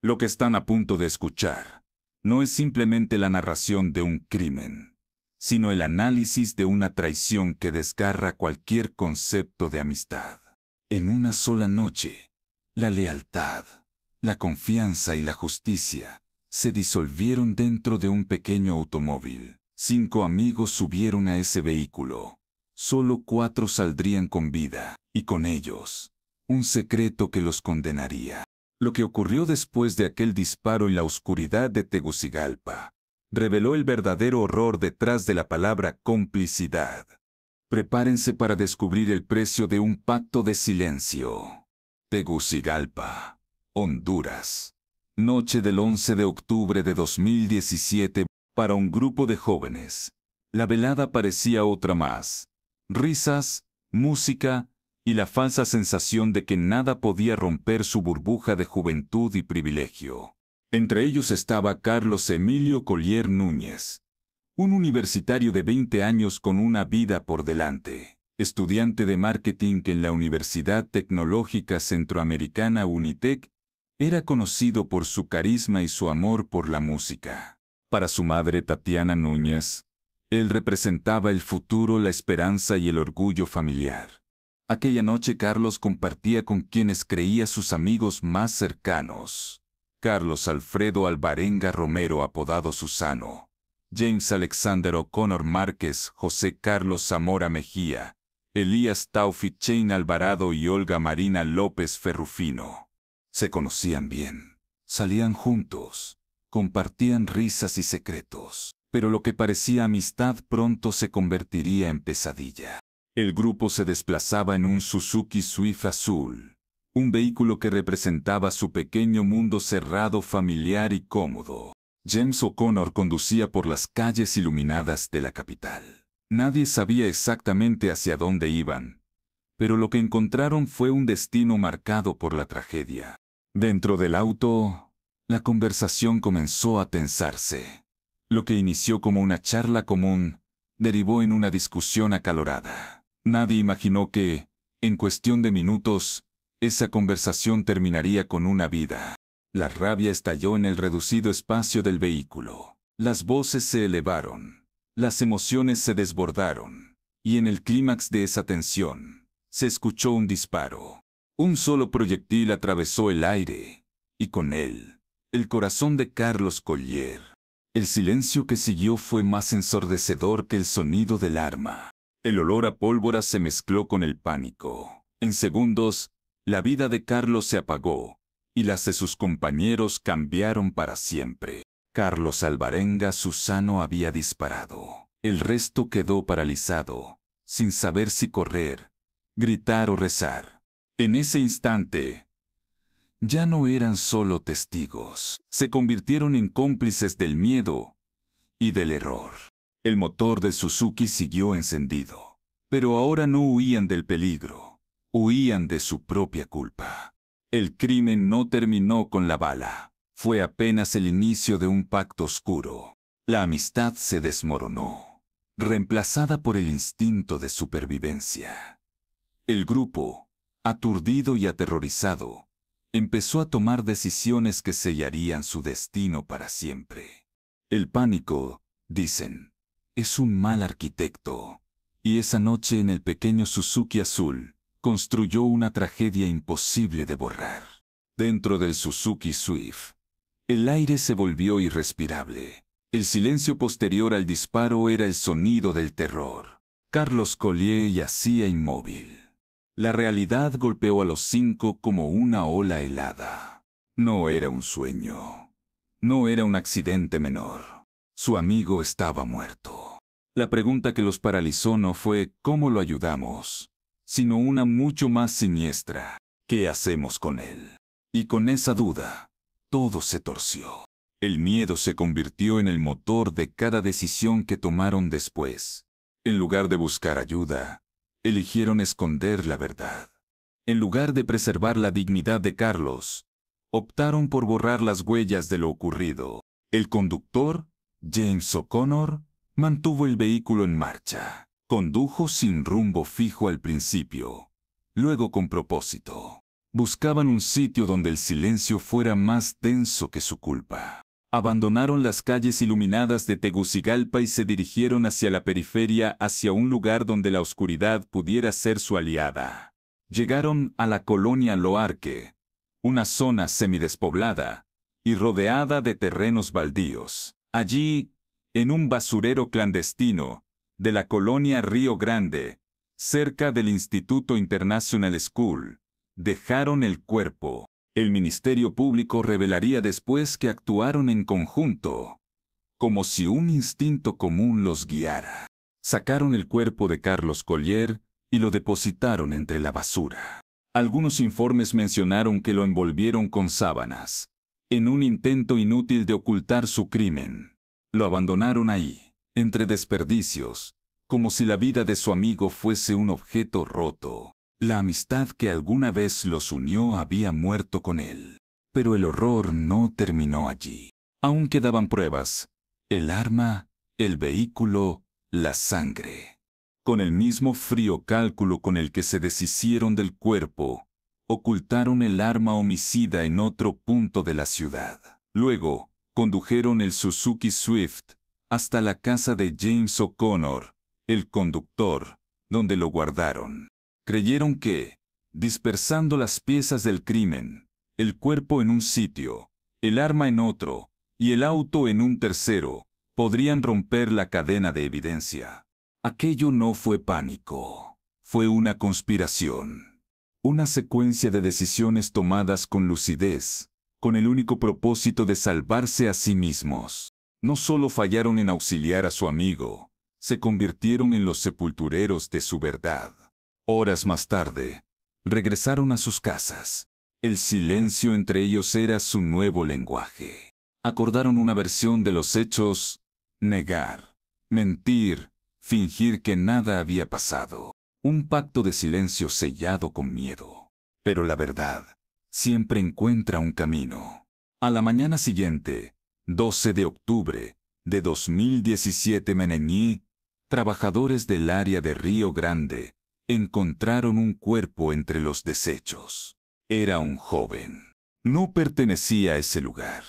Lo que están a punto de escuchar no es simplemente la narración de un crimen, sino el análisis de una traición que desgarra cualquier concepto de amistad. En una sola noche, la lealtad, la confianza y la justicia se disolvieron dentro de un pequeño automóvil. 5 amigos subieron a ese vehículo. Solo 4 saldrían con vida, y con ellos, un secreto que los condenaría. Lo que ocurrió después de aquel disparo en la oscuridad de Tegucigalpa reveló el verdadero horror detrás de la palabra complicidad. Prepárense para descubrir el precio de un pacto de silencio. Tegucigalpa, Honduras. Noche del 11 de octubre de 2017, para un grupo de jóvenes. La velada parecía otra más. Risas, música y la falsa sensación de que nada podía romper su burbuja de juventud y privilegio. Entre ellos estaba Carlos Emilio Collier Núñez, un universitario de 20 años con una vida por delante, estudiante de marketing en la Universidad Tecnológica Centroamericana UNITEC. Era conocido por su carisma y su amor por la música. Para su madre Tatiana Núñez, él representaba el futuro, la esperanza y el orgullo familiar. Aquella noche Carlos compartía con quienes creía sus amigos más cercanos. Carlos Alfredo Alvarenga Romero, apodado Susano, James Alexander O'Connor Márquez, José Carlos Zamora Mejía, Elías Taufik Chain Alvarado y Olga Marina López Ferrufino. Se conocían bien, salían juntos, compartían risas y secretos, pero lo que parecía amistad pronto se convertiría en pesadilla. El grupo se desplazaba en un Suzuki Swift azul, un vehículo que representaba su pequeño mundo cerrado, familiar y cómodo. James O'Connor conducía por las calles iluminadas de la capital. Nadie sabía exactamente hacia dónde iban, pero lo que encontraron fue un destino marcado por la tragedia. Dentro del auto, la conversación comenzó a tensarse. Lo que inició como una charla común, derivó en una discusión acalorada. Nadie imaginó que, en cuestión de minutos, esa conversación terminaría con una vida. La rabia estalló en el reducido espacio del vehículo. Las voces se elevaron, las emociones se desbordaron, y en el clímax de esa tensión, se escuchó un disparo. Un solo proyectil atravesó el aire, y con él, el corazón de Carlos Collier. El silencio que siguió fue más ensordecedor que el sonido del arma. El olor a pólvora se mezcló con el pánico. En segundos, la vida de Carlos se apagó, y las de sus compañeros cambiaron para siempre. Carlos Alvarenga Susano había disparado. El resto quedó paralizado, sin saber si correr, gritar o rezar. En ese instante, ya no eran solo testigos, se convirtieron en cómplices del miedo y del error. El motor de Suzuki siguió encendido, pero ahora no huían del peligro, huían de su propia culpa. El crimen no terminó con la bala, fue apenas el inicio de un pacto oscuro. La amistad se desmoronó, reemplazada por el instinto de supervivencia. El grupo, aturdido y aterrorizado, empezó a tomar decisiones que sellarían su destino para siempre. El pánico, dicen, es un mal arquitecto, y esa noche en el pequeño Suzuki azul, construyó una tragedia imposible de borrar. Dentro del Suzuki Swift, el aire se volvió irrespirable. El silencio posterior al disparo era el sonido del terror. Carlos Collier yacía inmóvil. La realidad golpeó a los 5 como una ola helada. No era un sueño. No era un accidente menor. Su amigo estaba muerto. La pregunta que los paralizó no fue ¿cómo lo ayudamos?, sino una mucho más siniestra: ¿qué hacemos con él? Y con esa duda, todo se torció. El miedo se convirtió en el motor de cada decisión que tomaron después. En lugar de buscar ayuda, eligieron esconder la verdad. En lugar de preservar la dignidad de Carlos, optaron por borrar las huellas de lo ocurrido. El conductor, James O'Connor, mantuvo el vehículo en marcha. Condujo sin rumbo fijo al principio, luego con propósito. Buscaban un sitio donde el silencio fuera más denso que su culpa. Abandonaron las calles iluminadas de Tegucigalpa y se dirigieron hacia la periferia, hacia un lugar donde la oscuridad pudiera ser su aliada. Llegaron a la colonia Loarque, una zona semidespoblada y rodeada de terrenos baldíos. Allí, en un basurero clandestino de la colonia Río Grande, cerca del Instituto International School, dejaron el cuerpo. El Ministerio Público revelaría después que actuaron en conjunto, como si un instinto común los guiara. Sacaron el cuerpo de Carlos Collier y lo depositaron entre la basura. Algunos informes mencionaron que lo envolvieron con sábanas, en un intento inútil de ocultar su crimen. Lo abandonaron ahí, entre desperdicios, como si la vida de su amigo fuese un objeto roto. La amistad que alguna vez los unió había muerto con él. Pero el horror no terminó allí. Aún quedaban pruebas: el arma, el vehículo, la sangre. Con el mismo frío cálculo con el que se deshicieron del cuerpo, ocultaron el arma homicida en otro punto de la ciudad. Luego, condujeron el Suzuki Swift hasta la casa de James O'Connor, el conductor, donde lo guardaron. Creyeron que, dispersando las piezas del crimen, el cuerpo en un sitio, el arma en otro, y el auto en un tercero, podrían romper la cadena de evidencia. Aquello no fue pánico, fue una conspiración. Una secuencia de decisiones tomadas con lucidez, con el único propósito de salvarse a sí mismos. No solo fallaron en auxiliar a su amigo, se convirtieron en los sepultureros de su verdad. Horas más tarde, regresaron a sus casas. El silencio entre ellos era su nuevo lenguaje. Acordaron una versión de los hechos: negar, mentir, fingir que nada había pasado. Un pacto de silencio sellado con miedo. Pero la verdad siempre encuentra un camino. A la mañana siguiente, 12 de octubre de 2017, Menení, trabajadores del área de Río Grande, encontraron un cuerpo entre los desechos. Era un joven. No pertenecía a ese lugar.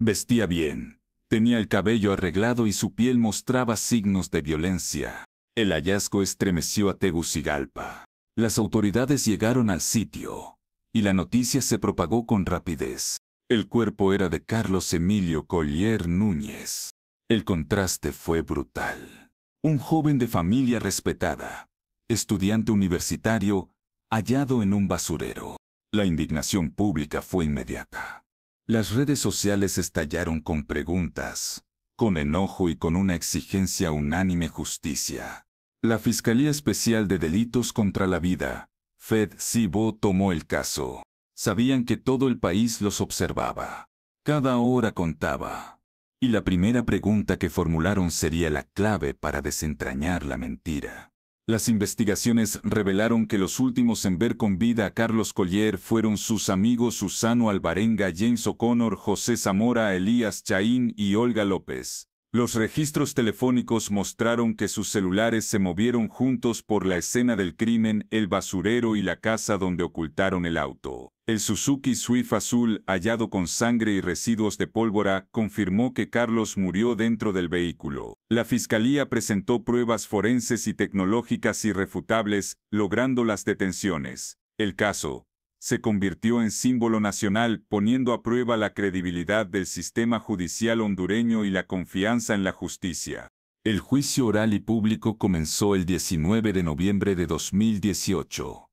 Vestía bien, tenía el cabello arreglado y su piel mostraba signos de violencia. El hallazgo estremeció a Tegucigalpa. Las autoridades llegaron al sitio, y la noticia se propagó con rapidez. El cuerpo era de Carlos Emilio Collier Núñez. El contraste fue brutal. Un joven de familia respetada, estudiante universitario, hallado en un basurero. La indignación pública fue inmediata. Las redes sociales estallaron con preguntas, con enojo y con una exigencia unánime: justicia. La Fiscalía Especial de Delitos contra la Vida, FED-CIBO, tomó el caso. Sabían que todo el país los observaba. Cada hora contaba. Y la primera pregunta que formularon sería la clave para desentrañar la mentira. Las investigaciones revelaron que los últimos en ver con vida a Carlos Collier fueron sus amigos Susano Alvarenga, James O'Connor, José Zamora, Elías Chaín y Olga López. Los registros telefónicos mostraron que sus celulares se movieron juntos por la escena del crimen, el basurero y la casa donde ocultaron el auto. El Suzuki Swift azul, hallado con sangre y residuos de pólvora, confirmó que Carlos murió dentro del vehículo. La fiscalía presentó pruebas forenses y tecnológicas irrefutables, logrando las detenciones. El caso se convirtió en símbolo nacional, poniendo a prueba la credibilidad del sistema judicial hondureño y la confianza en la justicia. El juicio oral y público comenzó el 19 de noviembre de 2018.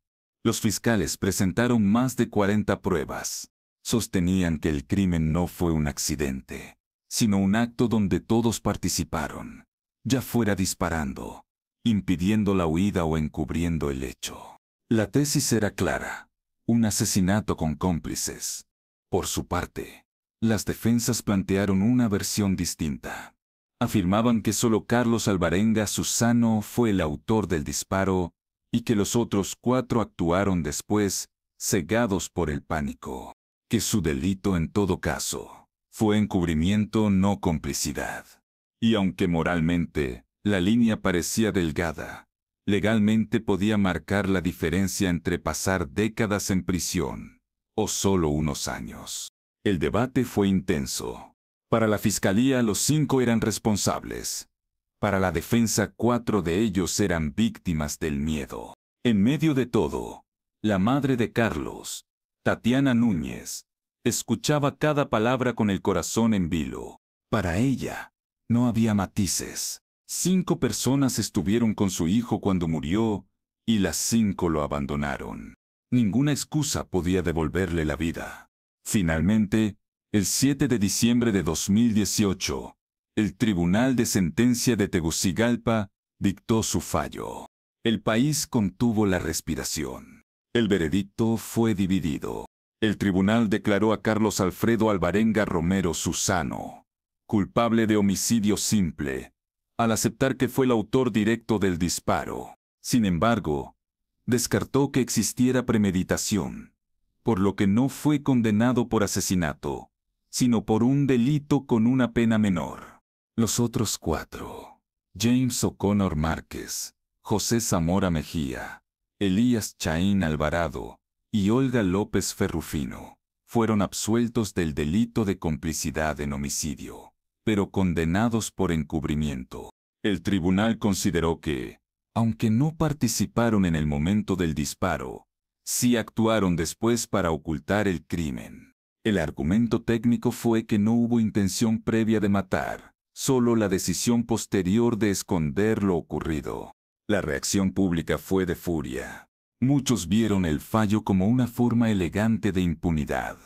Los fiscales presentaron más de 40 pruebas. Sostenían que el crimen no fue un accidente, sino un acto donde todos participaron, ya fuera disparando, impidiendo la huida o encubriendo el hecho. La tesis era clara: un asesinato con cómplices. Por su parte, las defensas plantearon una versión distinta. Afirmaban que solo Carlos Alvarenga Susano fue el autor del disparo y que los otros 4 actuaron después, cegados por el pánico. Que su delito en todo caso fue encubrimiento, no complicidad. Y aunque moralmente la línea parecía delgada, legalmente podía marcar la diferencia entre pasar décadas en prisión o solo unos años. El debate fue intenso. Para la fiscalía, los 5 eran responsables. Para la defensa, 4 de ellos eran víctimas del miedo. En medio de todo, la madre de Carlos, Tatiana Núñez, escuchaba cada palabra con el corazón en vilo. Para ella, no había matices. 5 personas estuvieron con su hijo cuando murió, y las 5 lo abandonaron. Ninguna excusa podía devolverle la vida. Finalmente, el 7 de diciembre de 2018, el Tribunal de Sentencia de Tegucigalpa dictó su fallo. El país contuvo la respiración. El veredicto fue dividido. El tribunal declaró a Carlos Alfredo Alvarenga Romero Susano culpable de homicidio simple, al aceptar que fue el autor directo del disparo. Sin embargo, descartó que existiera premeditación, por lo que no fue condenado por asesinato, sino por un delito con una pena menor. Los otros 4, James O'Connor Márquez, José Zamora Mejía, Elías Chaín Alvarado y Olga López Ferrufino, fueron absueltos del delito de complicidad en homicidio, pero condenados por encubrimiento. El tribunal consideró que, aunque no participaron en el momento del disparo, sí actuaron después para ocultar el crimen. El argumento técnico fue que no hubo intención previa de matar, solo la decisión posterior de esconder lo ocurrido. La reacción pública fue de furia. Muchos vieron el fallo como una forma elegante de impunidad.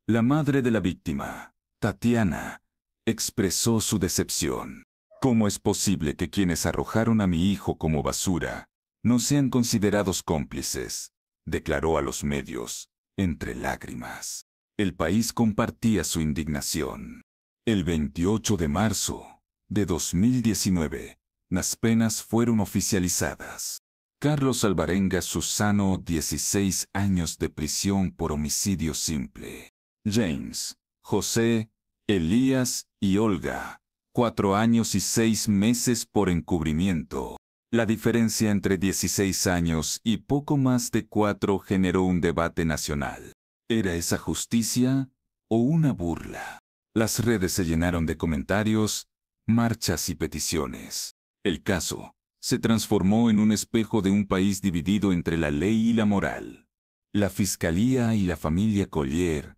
La madre de la víctima, Tatiana, expresó su decepción. ¿Cómo es posible que quienes arrojaron a mi hijo como basura no sean considerados cómplices?, declaró a los medios, entre lágrimas. El país compartía su indignación. El 28 de marzo de 2019, las penas fueron oficializadas. Carlos Alvarenga Susano, 16 años de prisión por homicidio simple. James, José, Elías y Olga, 4 años y 6 meses por encubrimiento. La diferencia entre 16 años y poco más de 4 generó un debate nacional. ¿Era esa justicia o una burla? Las redes se llenaron de comentarios, marchas y peticiones. El caso se transformó en un espejo de un país dividido entre la ley y la moral. La fiscalía y la familia Collier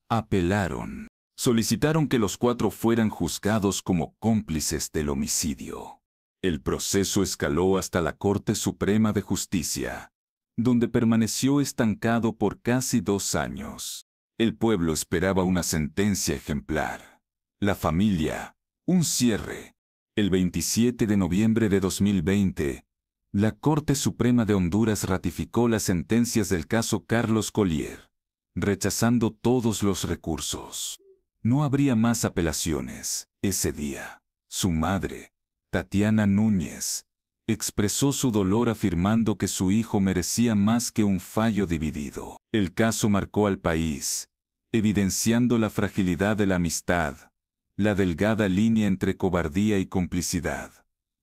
apelaron. Solicitaron que los 4 fueran juzgados como cómplices del homicidio. El proceso escaló hasta la Corte Suprema de Justicia, donde permaneció estancado por casi 2 años. El pueblo esperaba una sentencia ejemplar. La familia, un cierre. El 27 de noviembre de 2020, la Corte Suprema de Honduras ratificó las sentencias del caso Carlos Collier, rechazando todos los recursos. No habría más apelaciones. Ese día, su madre, Tatiana Núñez, expresó su dolor afirmando que su hijo merecía más que un fallo dividido. El caso marcó al país, evidenciando la fragilidad de la amistad, la delgada línea entre cobardía y complicidad,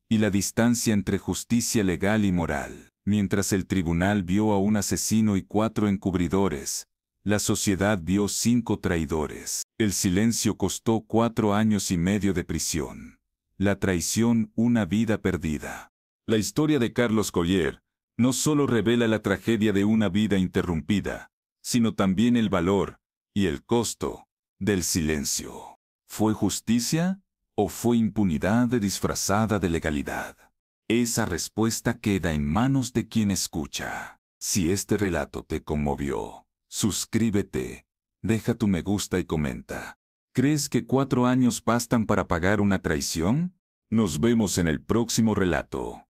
y la distancia entre justicia legal y moral. Mientras el tribunal vio a un asesino y 4 encubridores, la sociedad vio 5 traidores. El silencio costó 4 años y medio de prisión. La traición, una vida perdida. La historia de Carlos Collier no solo revela la tragedia de una vida interrumpida, sino también el valor y el costo del silencio. ¿Fue justicia o fue impunidad disfrazada de legalidad? Esa respuesta queda en manos de quien escucha. Si este relato te conmovió, suscríbete, deja tu me gusta y comenta. ¿Crees que 4 años bastan para pagar una traición? Nos vemos en el próximo relato.